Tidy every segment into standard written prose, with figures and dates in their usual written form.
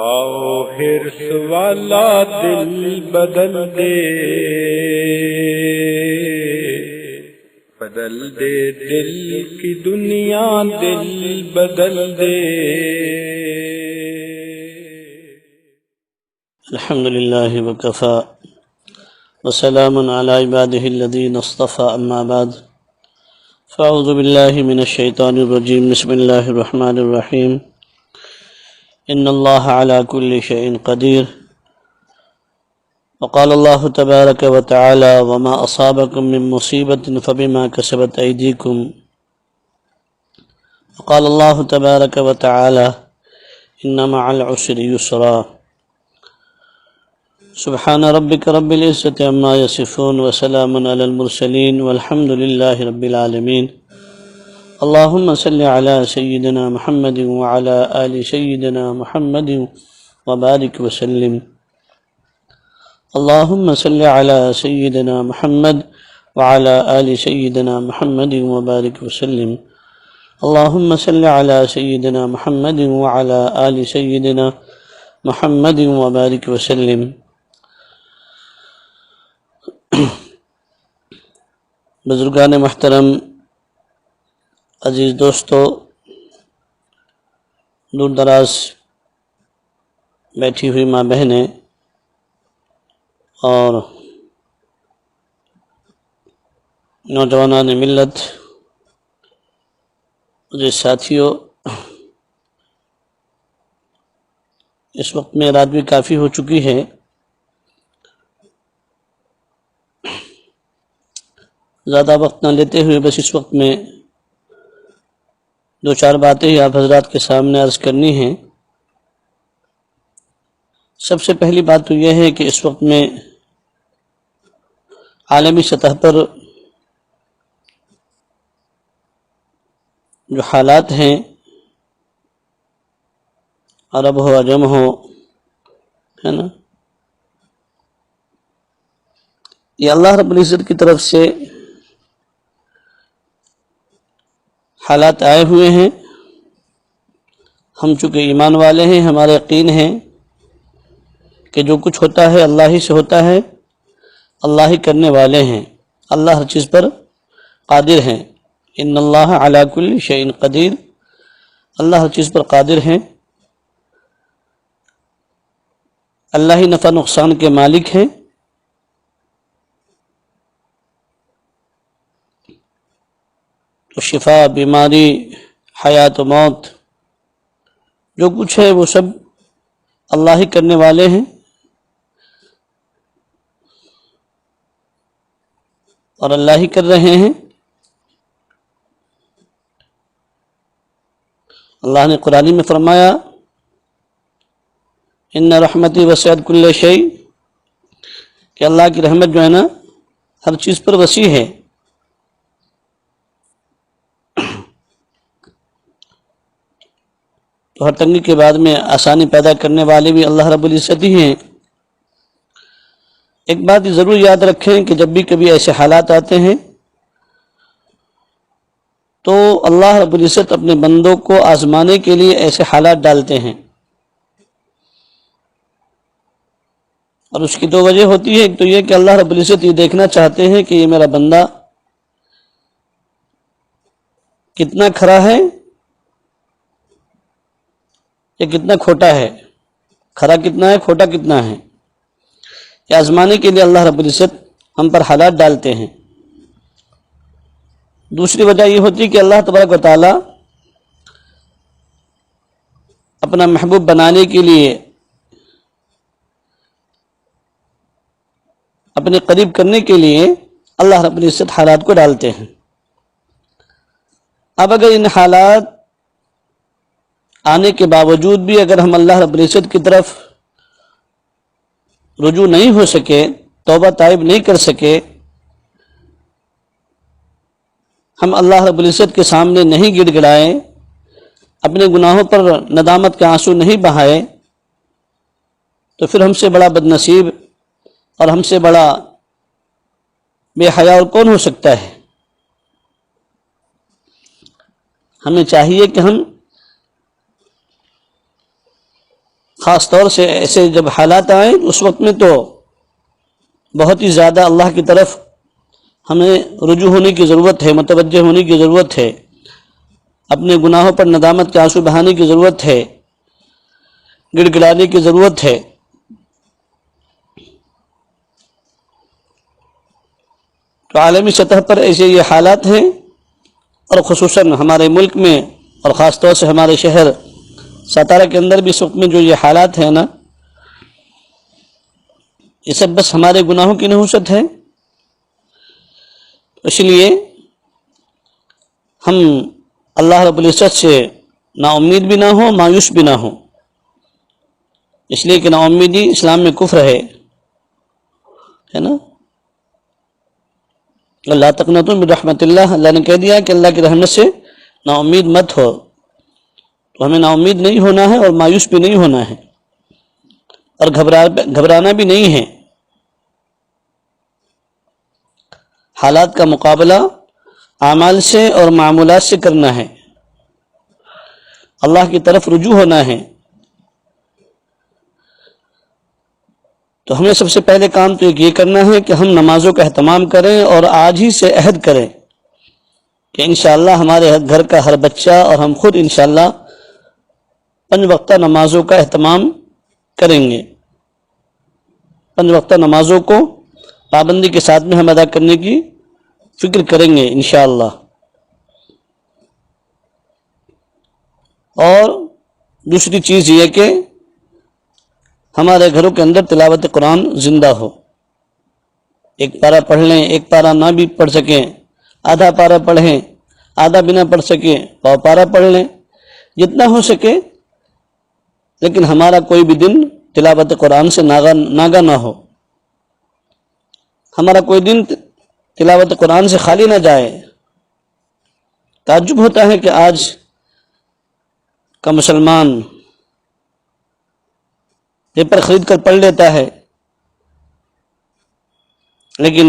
آؤ حرص والا دل بدل دے، بدل دے دل کی دنیا، دل بدل دے۔ الحمد للہ وکفی وسلام علی عبادہ الذین اصطفی، اما بعد فاعوذ باللہ من الشیطان الرجیم، بسم اللہ الرحمن الرحیم۔ ان اللہ علی کل شیء قدیر، وقال اللہ تبارک وتعالی وما اصابکم من مصیبۃ فبما کسبت ایدیکم، وقال اللہ تبارک وتعالی ان مع العسر یسرا۔ سبحان ربک رب العزة عما یصفون وسلام علی المرسلین والحمد للہ رب العالمین۔ اللہم صل علی سیدنا محمد وعلی آل سیدنا محمد وبارک وسلم۔ اللہم صل علی سیدنا محمد وعلی آل سیدنا محمد وبارک وسلم۔ اللہم صل علی سیدنا محمد وعلی آل سیدنا محمد وبارک وسلم۔ بزرگان محترم، عزیز دوستو، دور دراز بیٹھی ہوئی ماں بہنیں اور نوجوانان ملت، مجھے ساتھیوں، اس وقت میں رات بھی کافی ہو چکی ہے، زیادہ وقت نہ لیتے ہوئے بس اس وقت میں دو چار باتیں ہی آپ حضرات کے سامنے عرض کرنی ہیں۔ سب سے پہلی بات تو یہ ہے کہ اس وقت میں عالمی سطح پر جو حالات ہیں، عرب ہو عجم ہو، ہے نا، یہ اللہ رب العزت کی طرف سے حالات آئے ہوئے ہیں۔ ہم چونکہ ایمان والے ہیں، ہمارا یقین ہے کہ جو کچھ ہوتا ہے اللہ ہی سے ہوتا ہے، اللہ ہی کرنے والے ہیں، اللہ ہر چیز پر قادر ہیں۔ ان اللہ علی کل شیء قدیر، اللہ ہر چیز پر قادر ہیں، اللہ ہی نفع نقصان کے مالک ہیں۔ تو شفا، بیماری، حیات و موت، جو کچھ ہے وہ سب اللہ ہی کرنے والے ہیں، اور اللہ ہی کر رہے ہیں۔ اللہ نے قرآن میں فرمایا ان رحمتی وسعت کل شیء، کہ اللہ کی رحمت جو ہے نا ہر چیز پر وسیع ہے۔ تو ہر تنگی کے بعد میں آسانی پیدا کرنے والے بھی اللہ رب العزت ہی ہیں۔ ایک بات ضرور یاد رکھیں کہ جب بھی کبھی ایسے حالات آتے ہیں تو اللہ رب العزت اپنے بندوں کو آزمانے کے لیے ایسے حالات ڈالتے ہیں، اور اس کی دو وجہ ہوتی ہے۔ ایک تو یہ کہ اللہ رب العزت یہ دیکھنا چاہتے ہیں کہ یہ میرا بندہ کتنا کھرا ہے یا کتنا کھوٹا ہے، کھرا کتنا ہے، کھوٹا کتنا ہے، یہ آزمانے کے لیے اللہ رب العزت ہم پر حالات ڈالتے ہیں۔ دوسری وجہ یہ ہوتی ہے کہ اللہ تبارک و تعالی اپنا محبوب بنانے کے لیے، اپنے قریب کرنے کے لیے اللہ رب العزت حالات کو ڈالتے ہیں۔ اب اگر ان حالات آنے کے باوجود بھی اگر ہم اللہ رب العزت کی طرف رجوع نہیں ہو سکے، توبہ تائب نہیں کر سکے، ہم اللہ رب العزت کے سامنے نہیں گڑ گڑائے، اپنے گناہوں پر ندامت کے آنسو نہیں بہائے، تو پھر ہم سے بڑا بد نصیب اور ہم سے بڑا بے حیا اور کون ہو سکتا ہے۔ ہمیں چاہیے کہ ہم خاص طور سے ایسے جب حالات آئیں اس وقت میں تو بہت ہی زیادہ اللہ کی طرف ہمیں رجوع ہونے کی ضرورت ہے، متوجہ ہونے کی ضرورت ہے، اپنے گناہوں پر ندامت کے آنسو بہانے کی ضرورت ہے، گڑ گڑانے کی ضرورت ہے۔ تو عالمی سطح پر ایسے یہ حالات ہیں، اور خصوصاً ہمارے ملک میں اور خاص طور سے ہمارے شہر ساتارہ کے اندر بھی اس وقت میں جو یہ حالات ہیں نا، یہ سب بس ہمارے گناہوں کی نحوست ہے۔ اس لیے ہم اللہ رب العزت سے نا امید بھی نہ ہوں، مایوس بھی نہ ہوں، اس لیے کہ نا امیدی اسلام میں کفر ہے نا۔ اللہ تقنطوا من رحمت اللہ، اللہ نے کہہ دیا کہ اللہ کی رحمت سے نا امید مت ہو، تو ہمیں نا امید نہیں ہونا ہے اور مایوس بھی نہیں ہونا ہے، اور گھبرانا بھی نہیں ہے۔ حالات کا مقابلہ اعمال سے اور معمولات سے کرنا ہے، اللہ کی طرف رجوع ہونا ہے۔ تو ہمیں سب سے پہلے کام تو یہ کرنا ہے کہ ہم نمازوں کا اہتمام کریں، اور آج ہی سے عہد کریں کہ انشاءاللہ ہمارے گھر کا ہر بچہ اور ہم خود انشاءاللہ 5 وقتہ نمازوں کا اہتمام کریں گے۔ 5 وقتہ نمازوں کو پابندی کے ساتھ میں ہم ادا کرنے کی فکر کریں گے انشاءاللہ۔ اور دوسری چیز یہ کہ ہمارے گھروں کے اندر تلاوت قرآن زندہ ہو، ایک پارہ پڑھ لیں، ایک پارہ نہ بھی پڑھ سکیں، آدھا پارہ پڑھیں، آدھا بھی نہ پڑھ سکیں، پاؤ پارہ پڑھ لیں، جتنا ہو سکے، لیکن ہمارا کوئی بھی دن تلاوت قرآن سے ناگا نہ ہو، ہمارا کوئی دن تلاوت قرآن سے خالی نہ جائے۔ تعجب ہوتا ہے کہ آج کا مسلمان پیپر خرید کر پڑھ لیتا ہے، لیکن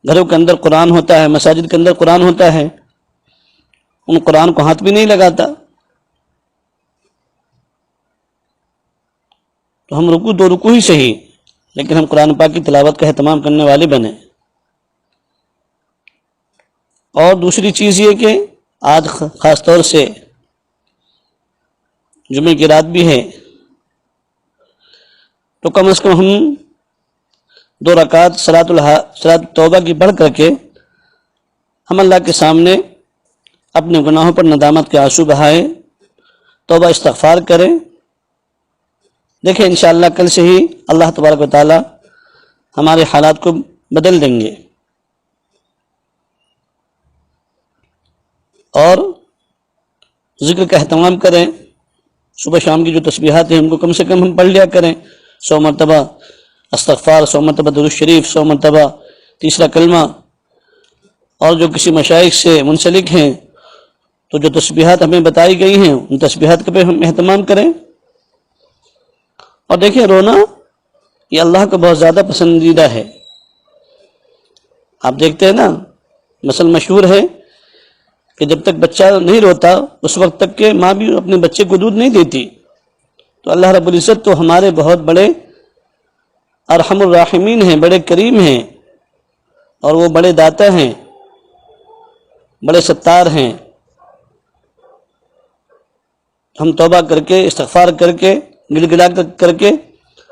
گھروں کے اندر قرآن ہوتا ہے، مساجد کے اندر قرآن ہوتا ہے، ان قرآن کو ہاتھ بھی نہیں لگاتا۔ تو ہم رکوع 2 رکوع ہی صحیح، لیکن ہم قرآن پاک کی تلاوت کا اہتمام کرنے والے بنیں۔ اور دوسری چیز یہ کہ آج خاص طور سے جمعے کی رات بھی ہے، تو کم از کم ہم 2 رکعت صلاۃ توبہ کی پڑھ کر کے ہم اللہ کے سامنے اپنے گناہوں پر ندامت کے آنسو بہائیں، توبہ استغفار کریں۔ دیکھیں انشاءاللہ کل سے ہی اللہ تبارک و تعالی ہمارے حالات کو بدل دیں گے۔ اور ذکر کا اہتمام کریں، صبح شام کی جو تسبیحات ہیں ان کو کم سے کم ہم پڑھ لیا کریں، 100 مرتبہ استغفار، 100 مرتبہ درود شریف، 100 مرتبہ تیسرا کلمہ۔ اور جو کسی مشائخ سے منسلک ہیں تو جو تسبیحات ہمیں بتائی گئی ہیں ان تسبیحات کا بھی ہم اہتمام کریں۔ اور دیکھیں رونا یہ اللہ کو بہت زیادہ پسندیدہ ہے۔ آپ دیکھتے ہیں نا، مثل مشہور ہے کہ جب تک بچہ نہیں روتا اس وقت تک کہ ماں بھی اپنے بچے کو دودھ نہیں دیتی۔ تو اللہ رب العزت تو ہمارے بہت بڑے ارحم الراحمین ہیں، بڑے کریم ہیں، اور وہ بڑے داتا ہیں، بڑے ستار ہیں۔ ہم توبہ کر کے، استغفار کر کے، گڑ گڑا کر کے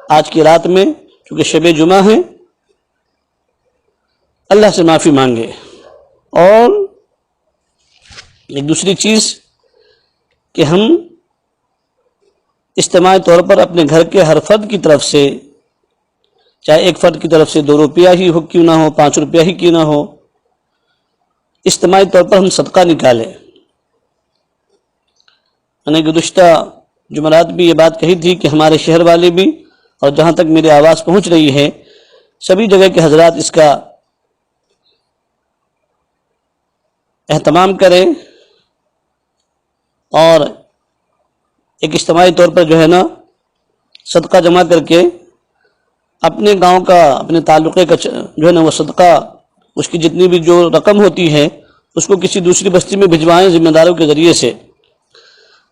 آج کی رات میں چونکہ شب جمعہ ہے، اللہ سے معافی مانگے۔ اور ایک دوسری چیز کہ ہم اجتماعی طور پر اپنے گھر کے ہر فرد کی طرف سے، چاہے ایک فرد کی طرف سے 2 روپیہ ہی ہو کیوں نہ ہو، 5 روپیہ ہی کیوں نہ ہو، اجتماعی طور پر ہم صدقہ نکالیں۔ میں نے گزشتہ جمعرات بھی یہ بات کہی تھی کہ ہمارے شہر والے بھی، اور جہاں تک میری آواز پہنچ رہی ہے سبھی جگہ کے حضرات اس کا اہتمام کریں، اور ایک اجتماعی طور پر جو ہے نا صدقہ جمع کر کے اپنے گاؤں کا، اپنے تعلقے کا جو ہے نا وہ صدقہ، اس کی جتنی بھی جو رقم ہوتی ہے اس کو کسی دوسری بستی میں بھجوائیں ذمہ داروں کے ذریعے سے۔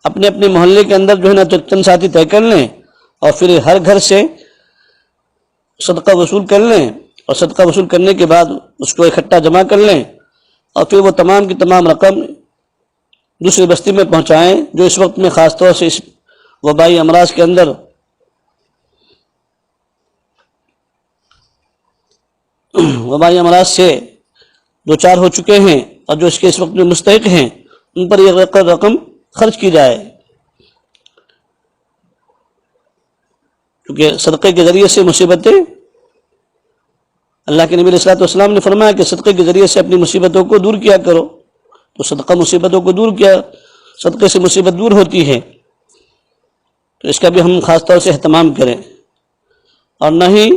اپنے اپنے محلے کے اندر جو ہے نا چند ساتھی طے کر لیں اور پھر ہر گھر سے صدقہ وصول کر لیں، اور صدقہ وصول کرنے کے بعد اس کو اکٹھا جمع کر لیں، اور پھر وہ تمام کی تمام رقم دوسری بستی میں پہنچائیں جو اس وقت میں خاص طور سے اس وبائی امراض کے اندر وبائی امراض سے دو چار ہو چکے ہیں، اور جو اس کے اس وقت میں مستحق ہیں ان پر یہ رقم خرچ کی جائے، کیونکہ صدقے کے ذریعے سے مصیبتیں، اللہ کے نبی علیہ الصلوۃ والسلام نے فرمایا کہ صدقے کے ذریعے سے اپنی مصیبتوں کو دور کیا کرو، تو صدقہ مصیبتوں کو دور کیا، صدقے سے مصیبت دور ہوتی ہے، تو اس کا بھی ہم خاص طور سے اہتمام کریں، اور نہ ہی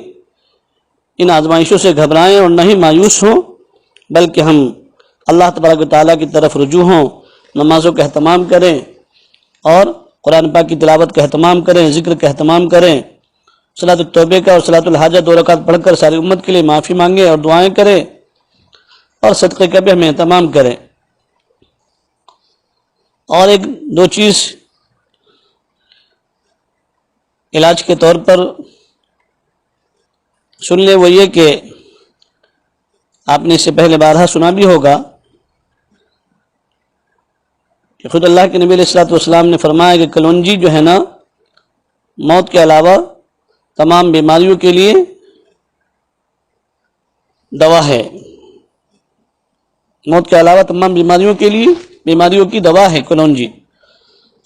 ان آزمائشوں سے گھبرائیں اور نہ ہی مایوس ہوں، بلکہ ہم اللہ تبارک و تعالیٰ کی طرف رجوع ہوں، نمازوں کا اہتمام کریں اور قرآن پاک کی تلاوت کا اہتمام کریں، ذکر کا اہتمام کریں، صلاۃ التوبہ کا اور صلاۃ الحاجہ 2 رکعت پڑھ کر ساری امت کے لیے معافی مانگیں اور دعائیں کریں، اور صدقے کا بھی ہم اہتمام کریں۔ اور ایک دو چیز علاج کے طور پر سن لیں، وہ یہ کہ آپ نے اس سے پہلے بارہا سنا بھی ہوگا کہ خود اللہ کے نبی علیہ الصلوۃ والسلام نے فرمایا کہ کلونجی جو ہے نا، موت کے علاوہ تمام بیماریوں کے لیے دوا ہے، موت کے علاوہ تمام بیماریوں کے لیے بیماریوں کی دوا ہے کلونجی،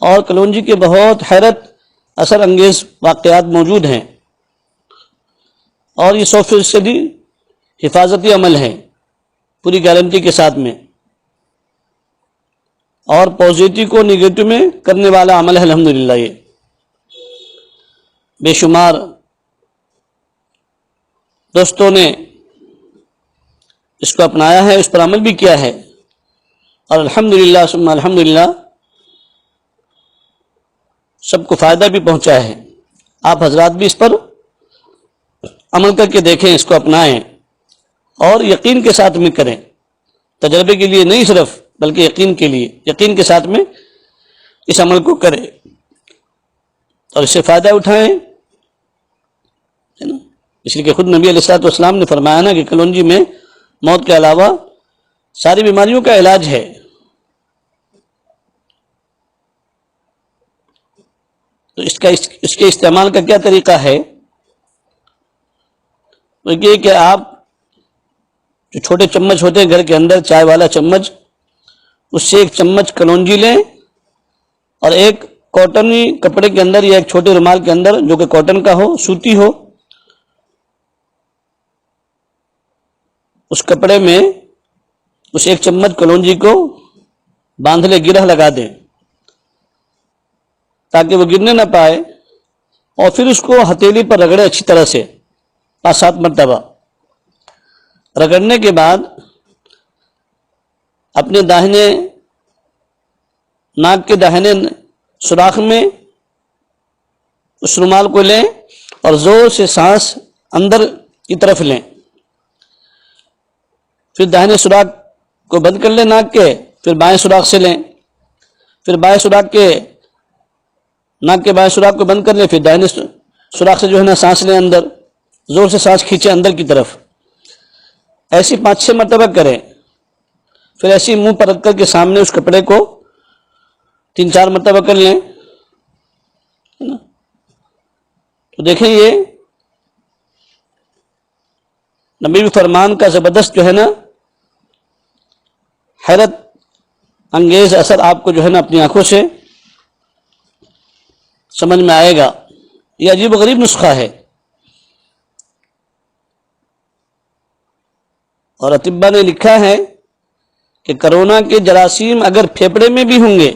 اور کلونجی کے بہت حیرت اثر انگیز واقعات موجود ہیں، اور یہ 100% حفاظتی عمل ہے پوری گارنٹی کے ساتھ میں، اور پازیٹیو کو نگیٹو میں کرنے والا عمل ہے الحمدللہ۔ یہ بے شمار دوستوں نے اس کو اپنایا ہے، اس پر عمل بھی کیا ہے، اور الحمدللہ ثم الحمدللہ سب کو فائدہ بھی پہنچا ہے۔ آپ حضرات بھی اس پر عمل کر کے دیکھیں، اس کو اپنائیں اور یقین کے ساتھ میں کریں، تجربے کے لیے نہیں صرف بلکہ یقین کے لیے، یقین کے ساتھ میں اس عمل کو کریں اور اس سے فائدہ اٹھائیں، ہے نا؟ اس لیے کہ خود نبی علیہ الصلوۃ والسلام نے فرمایا نا کہ کلونجی میں موت کے علاوہ ساری بیماریوں کا علاج ہے۔ تو اس کے استعمال کا کیا طریقہ ہے؟ وہ یہ کہ آپ جو چھوٹے چمچ ہوتے ہیں گھر کے اندر، چائے والا چمچ، اس سے 1 چمچ کلونجی لیں، اور ایک کاٹنی کپڑے کے اندر یا ایک چھوٹے رومال کے اندر جو کہ کاٹن کا ہو، سوتی ہو، اس کپڑے میں اس 1 چمچ کلونجی کو باندھ لے، گرہ لگا دیں تاکہ وہ گرنے نہ پائے، اور پھر اس کو ہتھیلی پر رگڑے اچھی طرح سے 5-7 مرتبہ۔ رگڑنے کے بعد اپنے داہنے ناک کے داہنے سوراخ میں اس رومال کو لیں اور زور سے سانس اندر کی طرف لیں، پھر داہنے سوراخ کو بند کر لیں ناک کے، پھر بائیں سوراخ سے لیں، پھر بائیں سوراخ کے ناک کے بائیں سوراخ کو بند کر لیں، پھر داہنے سوراخ سے جو ہے نا سانس لیں، اندر زور سے سانس کھینچیں اندر کی طرف، ایسی 5-6 مرتبہ کریں، پھر ایسی منہ پر رکھ کر کے سامنے اس کپڑے کو 3-4 مرتبہ کر لیں، تو دیکھیں یہ نبی فرمان کا زبردست جو ہے نا حیرت انگیز اثر آپ کو جو ہے نا اپنی آنکھوں سے سمجھ میں آئے گا۔ یہ عجیب و غریب نسخہ ہے، اور اطباء نے لکھا ہے کہ کرونا کے جراثیم اگر پھیپڑے میں بھی ہوں گے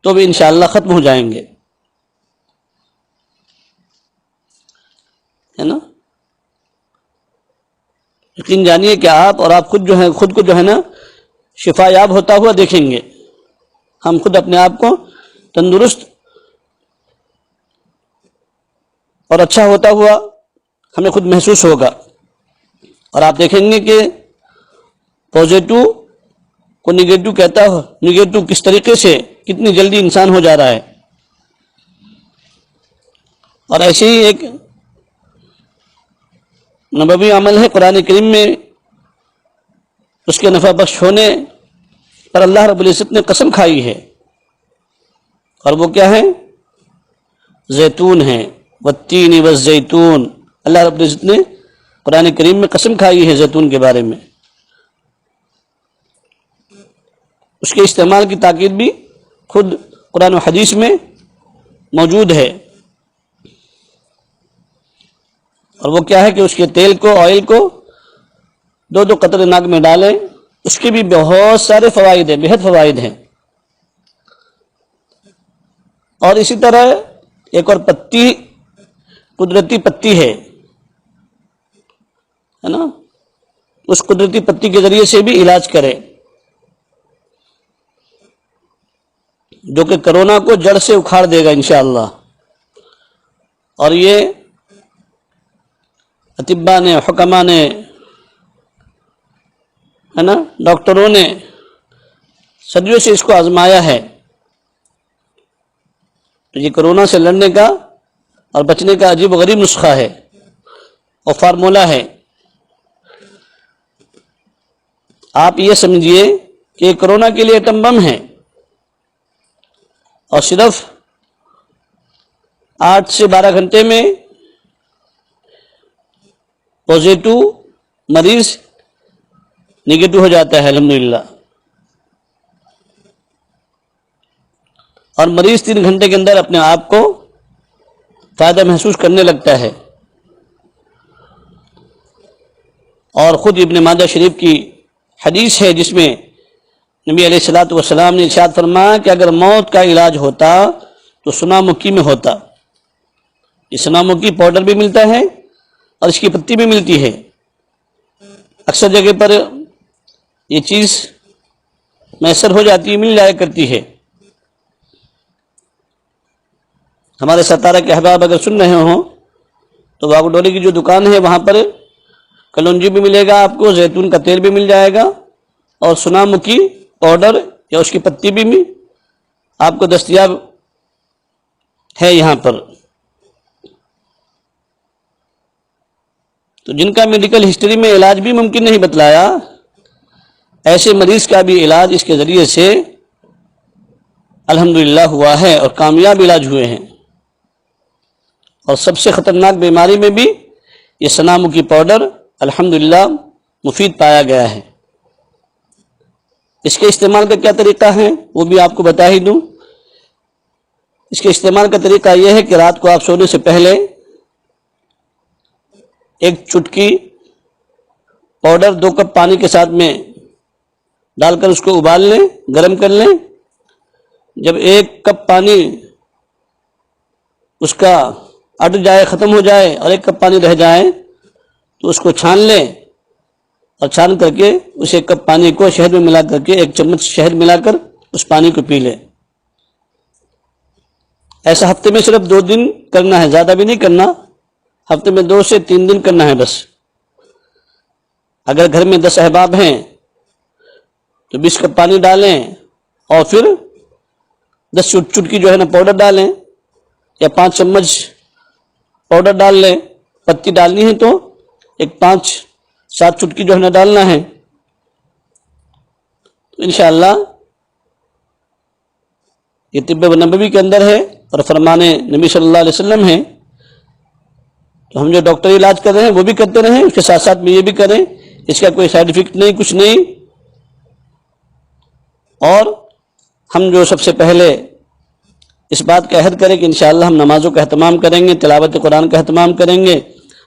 تو بھی انشاءاللہ ختم ہو جائیں گے، ہے نا؟ یقین جانیے کہ آپ اور آپ خود کو جو ہے نا شفا یاب ہوتا ہوا دیکھیں گے، ہم خود اپنے آپ کو تندرست اور اچھا ہوتا ہوا ہمیں خود محسوس ہوگا، اور آپ دیکھیں گے کہ پازیٹو کو نگیٹو کہتا ہو، نگیٹو کس طریقے سے کتنی جلدی انسان ہو جا رہا ہے۔ اور ایسے ہی ایک نبوی عمل ہے، قرآن کریم میں اس کے نفع بخش ہونے پر اللہ رب العزت نے قسم کھائی ہے، اور وہ کیا ہے؟ زیتون ہے، والتین والزیتون۔ اللہ رب العزت نے قرآن کریم میں قسم کھائی ہے زیتون کے بارے میں، اس کے استعمال کی تاکید بھی خود قرآن و حدیث میں موجود ہے۔ اور وہ کیا ہے کہ اس کے تیل کو، آئل کو 2 قطرے ناک میں ڈالیں، اس کے بھی بہت سارے فوائد ہیں، بہت فوائد ہیں۔ اور اسی طرح ایک اور پتی، قدرتی پتی ہے نا، اس قدرتی پتی کے ذریعے سے بھی علاج کرے، جو کہ کرونا کو جڑ سے اکھاڑ دے گا انشاءاللہ۔ اور یہ اطباء نے، حکماء نے، ہے نا، ڈاکٹروں نے صدیوں سے اس کو آزمایا ہے۔ تو یہ کرونا سے لڑنے کا اور بچنے کا عجیب و غریب نسخہ ہے اور فارمولہ ہے۔ آپ یہ سمجھیے کہ یہ کرونا کے لیے ایٹم بم ہے، اور صرف 8 سے 12 گھنٹے میں پازیٹو مریض نگیٹو ہو جاتا ہے الحمدللہ، اور مریض 3 گھنٹے کے اندر اپنے آپ کو فائدہ محسوس کرنے لگتا ہے۔ اور خود ابن ماجہ شریف کی حدیث ہے جس میں نبی علیہ الصلوۃ والسلام نے ارشاد فرمایا کہ اگر موت کا علاج ہوتا تو سنا مکی میں ہوتا۔ یہ سنا مکی پاؤڈر بھی ملتا ہے اور اس کی پتی بھی ملتی ہے، اکثر جگہ پر یہ چیز میسر ہو جاتی ہے، مل جایا کرتی ہے۔ ہمارے ستارہ کے احباب اگر سن رہے ہوں تو واگو ڈولی کی جو دکان ہے وہاں پر کلونجی بھی ملے گا آپ کو، زیتون کا تیل بھی مل جائے گا، اور سنا مکی پاؤڈر یا اس کی پتی بھی آپ کو دستیاب ہے یہاں پر۔ تو جن کا میڈیکل ہسٹری میں علاج بھی ممکن نہیں بتلایا، ایسے مریض کا بھی علاج اس کے ذریعے سے الحمدللہ ہوا ہے اور کامیاب علاج ہوئے ہیں۔ اور سب سے خطرناک بیماری میں بھی یہ سنا مکی پاؤڈر الحمدللہ مفید پایا گیا ہے۔ اس کے استعمال کا کیا طریقہ ہے وہ بھی آپ کو بتا ہی دوں۔ اس کے استعمال کا طریقہ یہ ہے کہ رات کو آپ سونے سے پہلے 1 چٹکی پاؤڈر 2 کپ پانی کے ساتھ میں ڈال کر اس کو ابال لیں، گرم کر لیں۔ جب 1 کپ پانی اس کا اٹ جائے، ختم ہو جائے، اور 1 کپ پانی رہ جائے تو اس کو چھان لیں، اور چھان کر کے اس 1 کپ پانی کو شہد میں ملا کر کے 1 چمچ شہد ملا کر اس پانی کو پی لیں۔ ایسا ہفتے میں صرف 2 دن کرنا ہے، زیادہ بھی نہیں کرنا، ہفتے میں 2 سے 3 دن کرنا ہے بس۔ اگر گھر میں 10 احباب ہیں تو 20 کپ پانی ڈالیں، اور پھر 10 چٹکی جو ہے نا پاؤڈر ڈالیں، یا 5 چمچ پاؤڈر ڈال لیں۔ پتی ڈالنی ہے تو 5-7 چٹکی جو ہے نا ڈالنا ہے۔ تو انشاءاللہ یہ طب نبوی کے اندر ہے اور فرمان نبی صلی اللہ علیہ وسلم ہے۔ تو ہم جو ڈاکٹری علاج کر رہے ہیں وہ بھی کرتے رہیں، اس کے ساتھ ساتھ میں یہ بھی کریں، اس کا کوئی سائیڈ افیکٹ نہیں، کچھ نہیں۔ اور ہم جو سب سے پہلے اس بات کا عہد کریں کہ انشاءاللہ ہم نمازوں کا اہتمام کریں گے، تلاوت قرآن کا اہتمام کریں گے،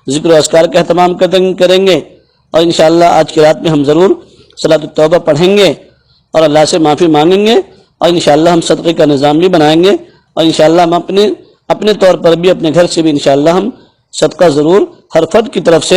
ذکر و اذکار کا اہتمام کریں گے، اور انشاءاللہ آج کی رات میں ہم ضرور صلاۃ التوبہ پڑھیں گے اور اللہ سے معافی مانگیں گے، اور انشاءاللہ ہم صدقے کا نظام بھی بنائیں گے، اور انشاءاللہ ہم اپنے طور پر بھی، اپنے گھر سے بھی انشاءاللہ ہم صدقہ ضرور ہر فرد کی طرف سے